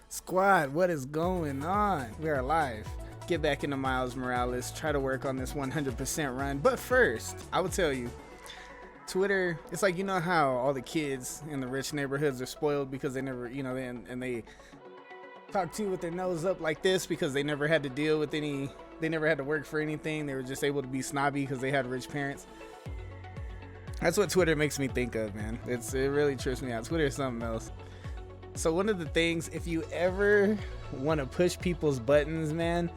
Squad, what is going on? We are live. Get back into Miles Morales, try to work on this 100% run. But first, I will tell you, Twitter, it's like, you know how all the kids in the rich neighborhoods are spoiled because they never, and they talk to you with their nose up like this because they never had to deal with they never had to work for anything. They were just able to be snobby because they had rich parents. That's what Twitter makes me think of, man. It really trips me out. Twitter is something else. So one of the things, if you ever want to push people's buttons, man,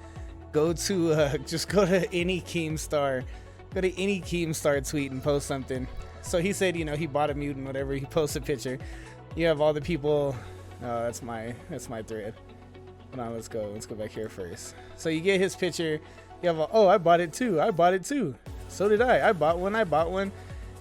just go to any Keemstar tweet and post something. So he said, he bought a mutant, whatever. He posts a picture. You have all the people. Oh, that's my thread. Hold on, let's go back here first. So you get his picture. You have I bought it too. So did I bought one.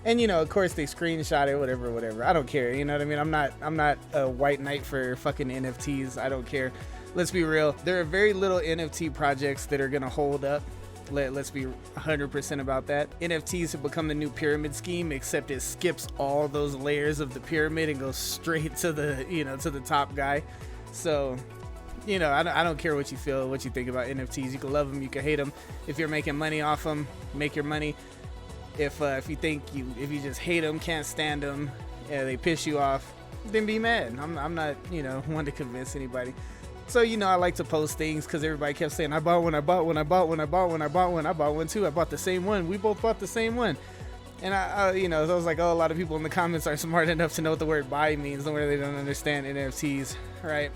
And of course they screenshot it, whatever. I don't care. You know what I mean? I'm not a white knight for fucking NFTs. I don't care. Let's be real. There are very little NFT projects that are gonna hold up. Let's be 100% about that. NFTs have become the new pyramid scheme, except it skips all those layers of the pyramid and goes straight to the top guy. So, I don't care what you feel, what you think about NFTs. You can love them, you can hate them. If you're making money off them, make your money. If you just hate them, can't stand them, they piss you off, then be mad. I'm not one to convince anybody. So I like to post things because everybody kept saying I bought one too. I bought the same one. We both bought the same one. And I was like, a lot of people in the comments are smart enough to know what the word buy means, no where they don't understand NFTs, right?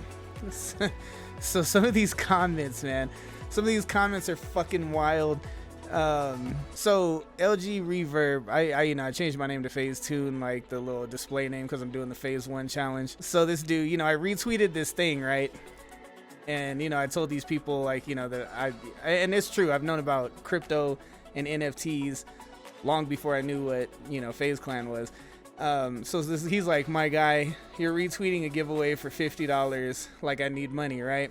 So some of these comments, man, are fucking wild. So LG Reverb, I changed my name to Phase 2 and like the little display name because I'm doing the Phase 1 challenge. So this dude, I retweeted this thing, right? And I told these people like, that and it's true, I've known about crypto and NFTs long before I knew what, Phase Clan was. He's like, my guy, you're retweeting a giveaway for $50 like I need money, right?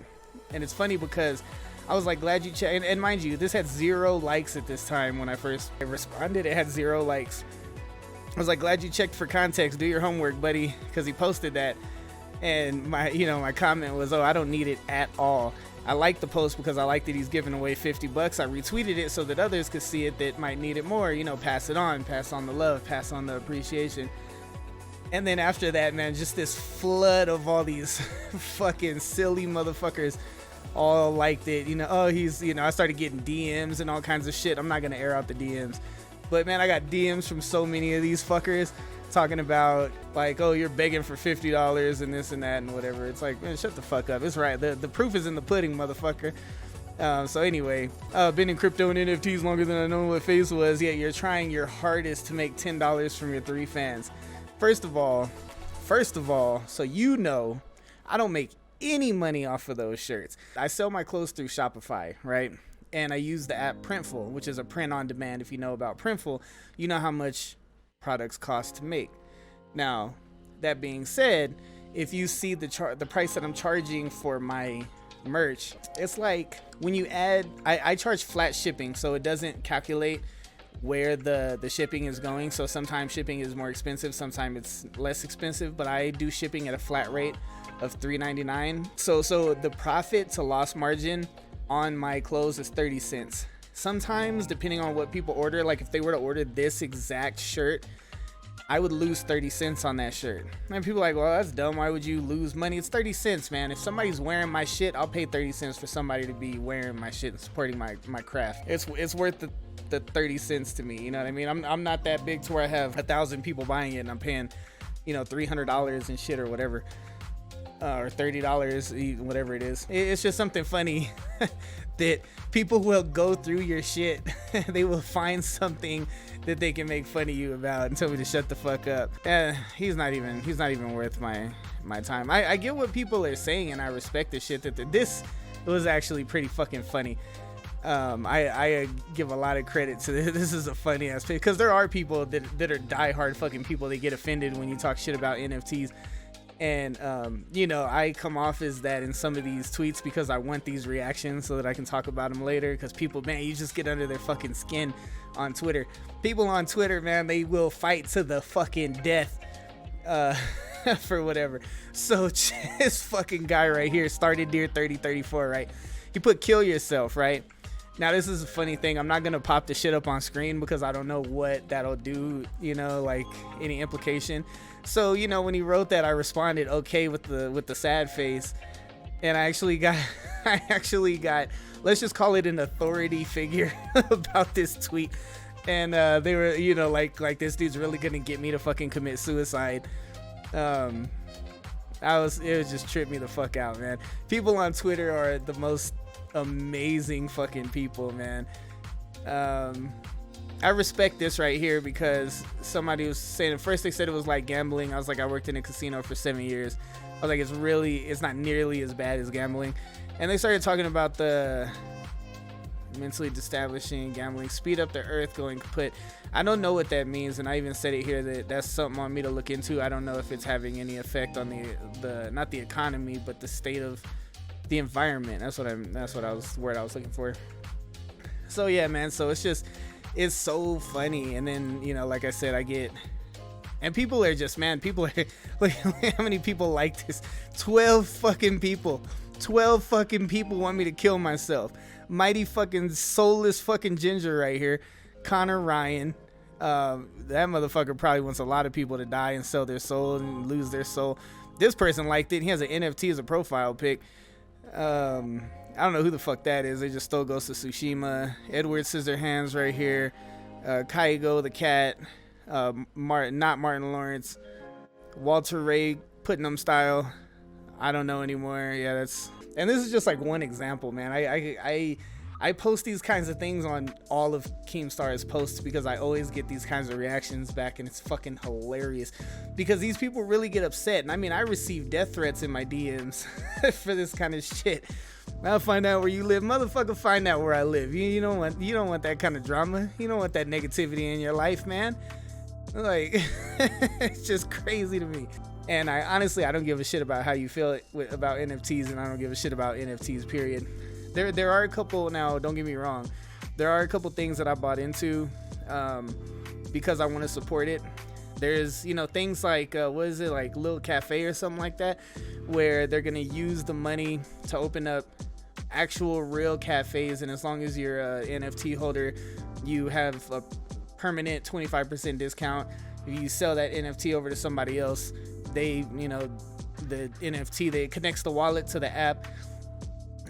And it's funny because I was like, glad you checked. And mind you, this had 0 likes at this time when I first responded. It had 0 likes. I was like, glad you checked for context. Do your homework, buddy, because he posted that. And my comment was, I don't need it at all. I like the post because I like that he's giving away $50. I retweeted it so that others could see it that might need it more. Pass on the love, pass on the appreciation. And then after that, man, just this flood of all these fucking silly motherfuckers all liked it. I started getting DMs and all kinds of shit. I'm not gonna air out the DMs, but man, I got DMs from so many of these fuckers talking about like, you're begging for $50 and this and that and whatever. It's like, man, shut the fuck up. It's right. The proof is in the pudding, motherfucker. So anyway, been in crypto and NFTs longer than I know what Phase was. Yet you're trying your hardest to make $10 from your 3 fans. First of all, so I don't make any money off of those shirts. I sell my clothes through Shopify, right? And I use the app Printful, which is a print on demand. If you know about Printful, you know how much products cost to make. Now, that being said, if you see the price that I'm charging for my merch, it's like when you add, I charge flat shipping, so it doesn't calculate where the shipping is going. So sometimes shipping is more expensive, sometimes it's less expensive, but I do shipping at a flat rate of $3.99. So the profit to loss margin on my clothes is 30 cents. Sometimes, depending on what people order, like if they were to order this exact shirt, I would lose 30 cents on that shirt. And people are like, well, that's dumb. Why would you lose money? It's 30 cents, man. If somebody's wearing my shit, I'll pay 30 cents for somebody to be wearing my shit and supporting my craft. It's worth the 30 cents to me. You know what I mean? I'm not that big to where I have 1,000 people buying it and I'm paying, $300 and shit or whatever. Or $30, whatever it is. It's just something funny that people will go through your shit. They will find something that they can make fun of you about and tell me to shut the fuck up. He's not even worth my time. I get what people are saying and I respect the shit this was actually pretty fucking funny. I give a lot of credit to this. This is a funny ass because there are people that are diehard fucking people. They get offended when you talk shit about NFTs. And, I come off as that in some of these tweets because I want these reactions so that I can talk about them later. Because people, man, you just get under their fucking skin on Twitter. People on Twitter, man, they will fight to the fucking death for whatever. So this fucking guy right here started Dear 3034, right? He put kill yourself, right? Now this is a funny thing. I'm not gonna pop the shit up on screen because I don't know what that'll do, you know, like any implication. So, you know, when he wrote that, I responded okay with the sad face. And I actually got let's just call it an authority figure about this tweet. And they were, you know, like this dude's really gonna get me to fucking commit suicide. It just tripped me the fuck out, man. People on Twitter are the most amazing fucking people, man. I respect this right here because somebody was saying, at first they said it was like gambling. I was like, I worked in a casino for 7 years. I was like, it's not nearly as bad as gambling. And they started talking about the mentally establishing gambling, speed up the earth going kaput. I don't know what that means, and I even said it here that that's something on me to look into. I don't know if it's having any effect on the not the economy, but the state of the environment. That's what I was looking for. So yeah, man. So it's so funny. And then, you know, like I said, and people are just, man, people are like, how many people like this? 12 fucking people want me to kill myself. Mighty fucking soulless fucking ginger right here, Connor Ryan. That motherfucker probably wants a lot of people to die and sell their soul and lose their soul. This person liked it. He has an NFT as a profile pic. I don't know who the fuck that is. They just stole Ghost of Tsushima. Edward Scissorhands right here. Kaigo the cat. Not Martin Lawrence. Walter Ray Putnam style. I don't know anymore. Yeah, and this is just like one example, man. I post these kinds of things on all of Keemstar's posts because I always get these kinds of reactions back, and it's fucking hilarious because these people really get upset. And I mean, I receive death threats in my DMs for this kind of shit. I'll find out where you live, motherfucker. Find out where I live. You don't want that kind of drama. You don't want that negativity in your life, man. Like, it's just crazy to me. And I don't give a shit about how you feel about NFTs, and I don't give a shit about NFTs, period. There are a couple, now don't get me wrong, there are a couple things that I bought into because I want to support it. There's, you know, things like what is it, like Little Cafe or something like that, where they're gonna use the money to open up actual real cafes, and as long as you're a NFT holder, you have a permanent 25% discount. If you sell that NFT over to somebody else, they, you know, the NFT, they connects the wallet to the app,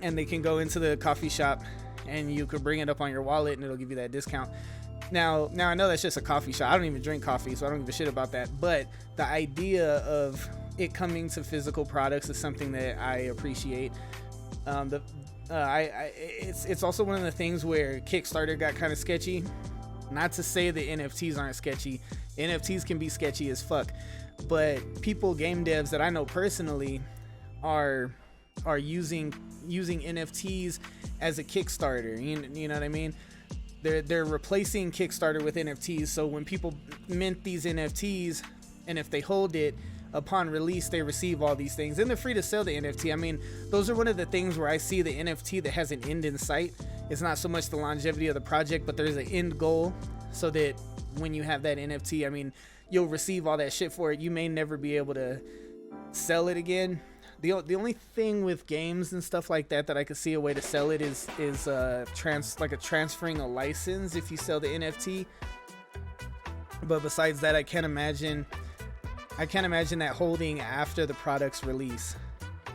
and they can go into the coffee shop and you could bring it up on your wallet and it'll give you that discount. Now I know that's just a coffee shop. I don't even drink coffee, so I don't give a shit about that. But the idea of it coming to physical products is something that I appreciate. It's also one of the things where Kickstarter got kind of sketchy. Not to say that NFTs aren't sketchy. NFTs can be sketchy as fuck. But game devs that I know personally are using NFTs as a Kickstarter. You know what I mean? They're replacing Kickstarter with NFTs. So when people mint these NFTs, and if they hold it upon release, they receive all these things, and they're free to sell the NFT. I mean, those are one of the things where I see the NFT that has an end in sight. It's not so much the longevity of the project, but there's an end goal, so that when you have that NFT, I mean, you'll receive all that shit for it. You may never be able to sell it again. The only thing with games and stuff like that I could see a way to sell it is transferring a license if you sell the NFT. But besides that, I can't imagine that holding after the product's release.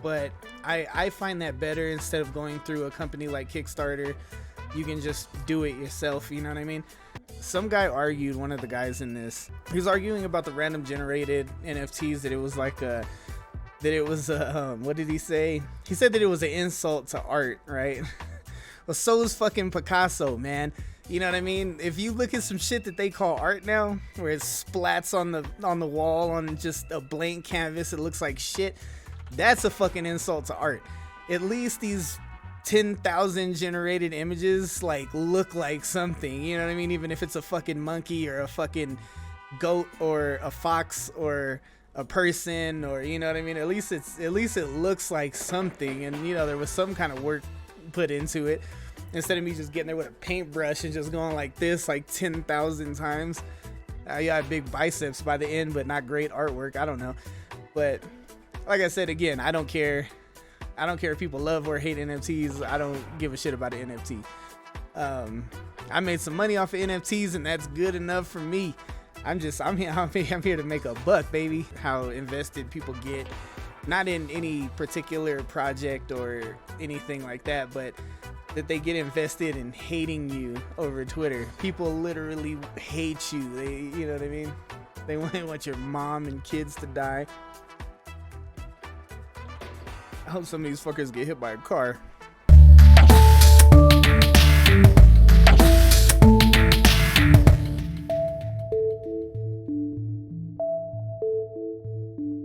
But I find that better. Instead of going through a company like Kickstarter, you can just do it yourself. You know what I mean? Some guy argued, one of the guys in this, he was arguing about the random generated NFTs, that it was like what did he say? He said that it was an insult to art, right? Well, so is fucking Picasso, man. You know what I mean? If you look at some shit that they call art now, where it splats on the wall on just a blank canvas, it looks like shit. That's a fucking insult to art. At least these 10,000 generated images like look like something. You know what I mean? Even if it's a fucking monkey or a fucking goat or a fox or a person, or you know what I mean, at least it looks like something, and you know, there was some kind of work put into it, instead of me just getting there with a paintbrush and just going like this like 10,000 times. I got big biceps by the end, but not great artwork. I don't know, But like I said again, I don't care. I don't care if people love or hate NFTs. I don't give a shit about an NFT. I made some money off of NFTs, and that's good enough for me. I'm here to make a buck, baby. How invested people get, not in any particular project or anything like that, but that they get invested in hating you over Twitter. People literally hate you. You know what I mean? They want your mom and kids to die. I hope some of these fuckers get hit by a car.